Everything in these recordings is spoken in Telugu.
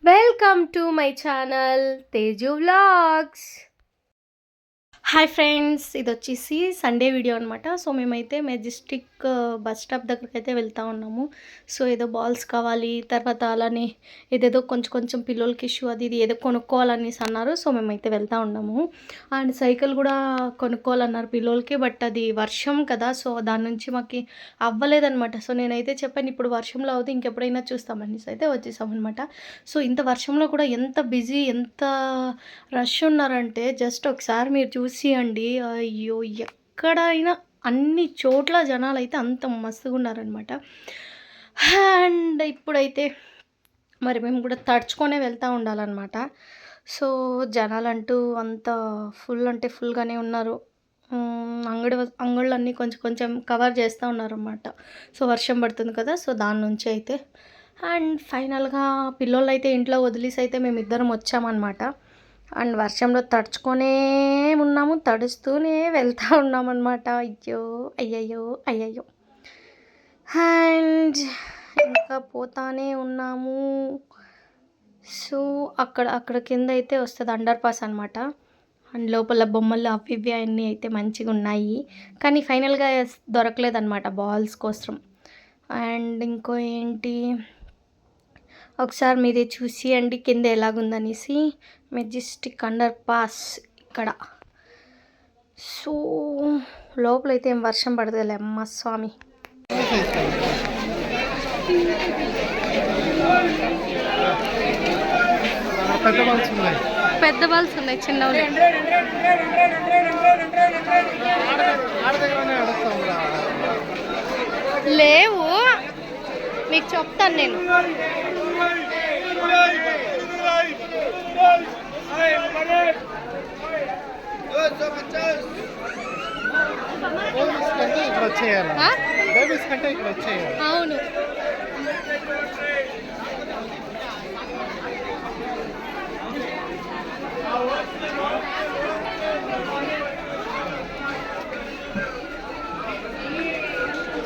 Welcome to my channel Teju Vlogs. Hi friends, ఇది వచ్చేసి సండే వీడియో అనమాట. సో మేమైతే మెజెస్టిక్ బస్ స్టాప్ దగ్గరికి అయితే వెళ్తూ ఉన్నాము. సో ఏదో బాల్స్ కావాలి, తర్వాత అలానే ఏదేదో కొంచెం పిల్లలకి ఇష్యూ అది ఇది ఏదో కొనుక్కోవాలనేసి అన్నారు. సో మేమైతే వెళ్తూ ఉన్నాము. అండ్ సైకిల్ కూడా కొనుక్కోవాలన్నారు పిల్లలకి, బట్ అది వర్షం కదా, సో దాని నుంచి మాకు అవ్వలేదన్నమాట. సో నేనైతే చెప్పాను, ఇప్పుడు వర్షంలో అవుతే ఇంకెప్పుడైనా చూస్తామనేసి అయితే వచ్చేసామన్నమాట. సో ఇంత వర్షంలో కూడా ఎంత బిజీ, ఎంత రష్ ఉన్నారంటే జస్ట్ ఒకసారి మీరు చూసి అండి, అయ్యో ఎక్కడైనా అన్ని చోట్ల జనాలు అయితే అంత మస్తుగా ఉన్నారనమాట. అండ్ ఇప్పుడైతే మరి మేము కూడా తడుచుకొనే వెళ్తూ ఉండాలన్నమాట. సో జనాలంటూ అంత ఫుల్ అంటే ఫుల్గానే ఉన్నారు. అంగళ్ళన్నీ కొంచెం కవర్ చేస్తూ ఉన్నారన్నమాట. సో వర్షం పడుతుంది కదా, సో దాని నుంచి అయితే. అండ్ ఫైనల్గా పిల్లోళ్ళు అయితే ఇంట్లో వదిలేసి అయితే మేమిద్దరం వచ్చామన్నమాట. అండ్ వర్షంలో తడుచుకొనే ఉన్నాము, తడుస్తూనే వెళ్తూ ఉన్నామన్నమాట. అయ్యయ్యో. అండ్ ఇంకా పోతానే ఉన్నాము. సో అక్కడ కింద అయితే వస్తుంది అండర్ పాస్ అనమాట. అండ్ లోపల బొమ్మలు అవి ఇవి అన్నీ అయితే మంచిగా ఉన్నాయి, కానీ ఫైనల్గా దొరకలేదన్నమాట బాల్స్ కోసం. అండ్ ఇంకో ఏంటి, ఒకసారి మీరే చూసి అండి కింద ఎలాగుందనేసి. మెజెస్టిక్ అండర్ పాస్ ఇక్కడ. సో లోపలైతే ఏం వర్షం పడదులే అమ్మ స్వామి. పెద్ద బాల్స్ ఉన్నాయి, చిన్న లేవు, మీకు చెప్తాను నేను. అవును,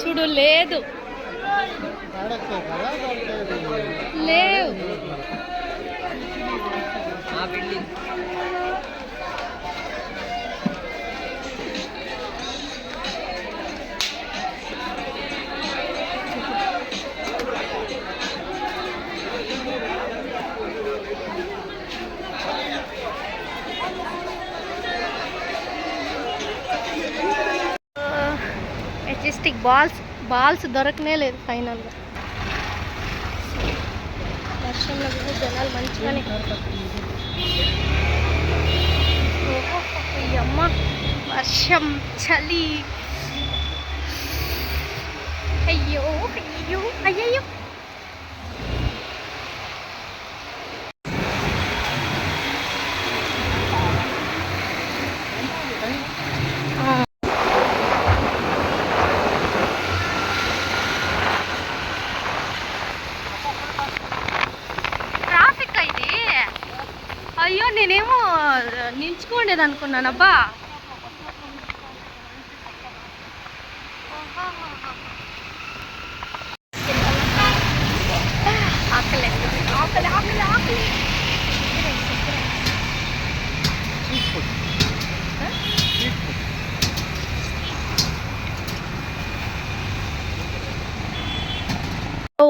చూడు లేదు, లేవు. మెజెస్టిక్ బాల్స్ దొరకనే లేదు ఫైనల్గా. వర్షంలో కూడా జనాలు మంచిగానే. అమ్మ వర్షం, చలి, అయ్యో. అయ్యో నేనేమో నిల్చుకోండేది అనుకున్నానబ్బా. ఆకలి.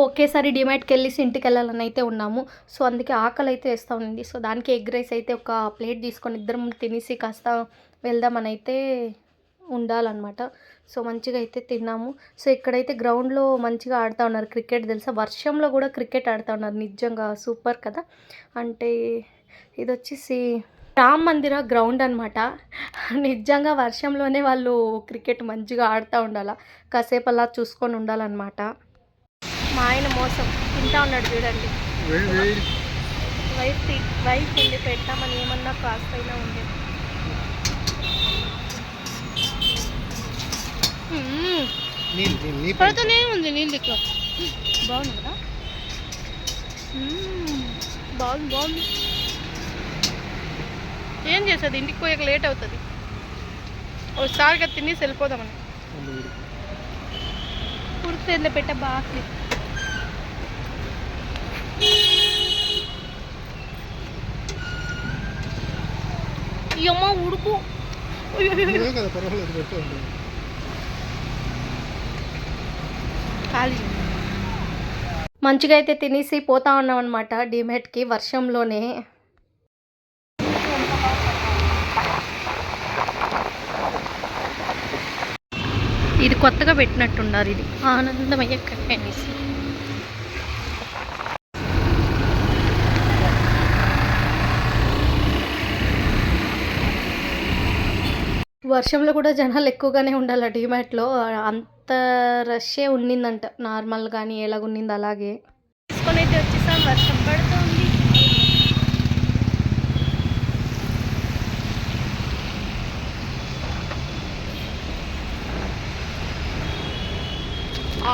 ఒకేసారి డిమార్ట్కి వెళ్ళేసి ఇంటికి వెళ్ళాలని అయితే ఉన్నాము. సో అందుకే ఆకలి అయితే వేస్తూ ఉంది. సో దానికి ఎగ్ రైస్ అయితే ఒక ప్లేట్ తీసుకొని ఇద్దరం తినేసి కాస్త వెళ్దామని అయితే ఉండాలన్నమాట. సో మంచిగా అయితే తిన్నాము. సో ఇక్కడైతే గ్రౌండ్లో మంచిగా ఆడుతూ ఉన్నారు క్రికెట్. తెలుసా, వర్షంలో కూడా క్రికెట్ ఆడుతూ ఉన్నారు, నిజంగా సూపర్ కదా. అంటే ఇది వచ్చేసి రామ్ మందిర గ్రౌండ్ అనమాట. నిజంగా వర్షంలోనే వాళ్ళు క్రికెట్ మంచిగా ఆడుతూ ఉండాలి, కాసేపు అలా చూసుకొని ఉండాలన్నమాట. మా ఆయన మోసం తింటా ఉన్నాడు చూడండి. వైఫ్ ఉండి పెట్టామని ఏమన్నా కాస్ట్ అయినా ఉండేది. పడుతూనే ఉంది నీళ్ళు ఇక్కడ. బాగుంది కదా, బాగుంది. ఏం చేస్తుంది, ఇంటికి పోయాక లేట్ అవుతుంది. ఒకసారిగా తినేసి వెళ్ళిపోదామని. పురుగు పెట్ట బాగా అమ్మ ఉడుకు. ఖాళీ మంచిగా అయితే తినేసి పోతా ఉన్నాం అనమాట డిమార్ట్కి వర్షంలోనే. ఇది కొత్తగా పెట్టినట్టున్నారు, ఇది ఆనందమయ్య కఫే అనేసి. వర్షంలో కూడా జనాలు ఎక్కువగానే ఉండాలి డిమార్ట్లో, అంత రష్ే ఉండిందంట. నార్మల్ కానీ ఎలాగున్నింది అలాగే తీసుకొని అయితే వచ్చేసాం. వర్షం పడుతుంది.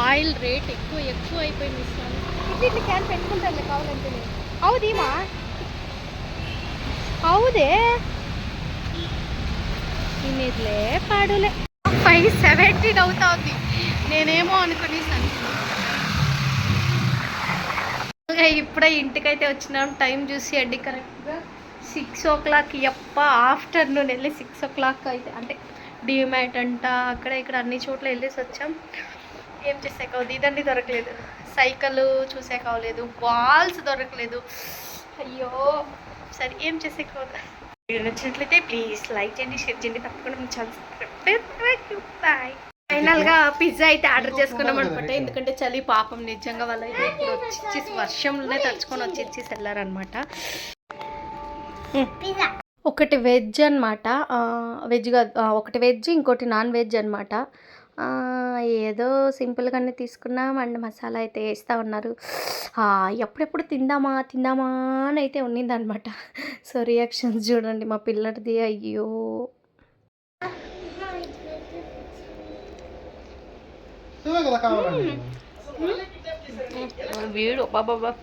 ఆయిల్ రేట్ ఎక్కువ అయిపోయింది. ఇట్లా క్యాన్ పెట్టుకుంటాను కావాలంటే. అవుదీమా అవుదే ఇమేజ్లే పాడులే 570 అవుతుంది. నేనేమో అనుకునేసాను. ఇప్పుడే ఇంటికైతే వచ్చినాం. టైం చూసి అడ్డి కరెక్ట్గా 6 o'clock. ఎప్ప ఆఫ్టర్నూన్ వెళ్ళి 6 o'clock అయితే, అంటే డిమార్ట్ అంట అక్కడ ఇక్కడ అన్ని చోట్ల వెళ్ళేసి వచ్చాం. ఏం చేసే కావద్దు, ఇదండి దొరకలేదు. సైకిల్ చూసే కావలేదు, బాల్స్ దొరకలేదు. అయ్యో సరే ఏం చేసే కావద్దు. వీడియో నచ్చినట్లయితే ప్లీజ్ లైక్ చేయండి, షేర్ చేయండి, తప్పకుండా మీ ఛానల్. బాయ్. ఫైనల్గా పిజ్జా అయితే ఆర్డర్ చేసుకున్నాం అనమాట. ఎందుకంటే చలి పాపం నిజంగా వాళ్ళు అయితే ఇప్పుడు వచ్చి వర్షంలోనే తడుచుకొని వచ్చి వెళ్ళారనమాట. ఒకటి వెజ్ అనమాట, వెజ్ కాదు, ఒకటి వెజ్ ఇంకోటి నాన్ వెజ్ అనమాట. ఏదో సింపుల్గానే తీసుకున్నాం. అండ్ మసాలా అయితే వేస్తూ ఉన్నారు. ఎప్పుడెప్పుడు తిందామా అని అయితే ఉన్నిందనమాట. సో రియాక్షన్స్ చూడండి మా పిల్లడిది. అయ్యో వీడు బాబా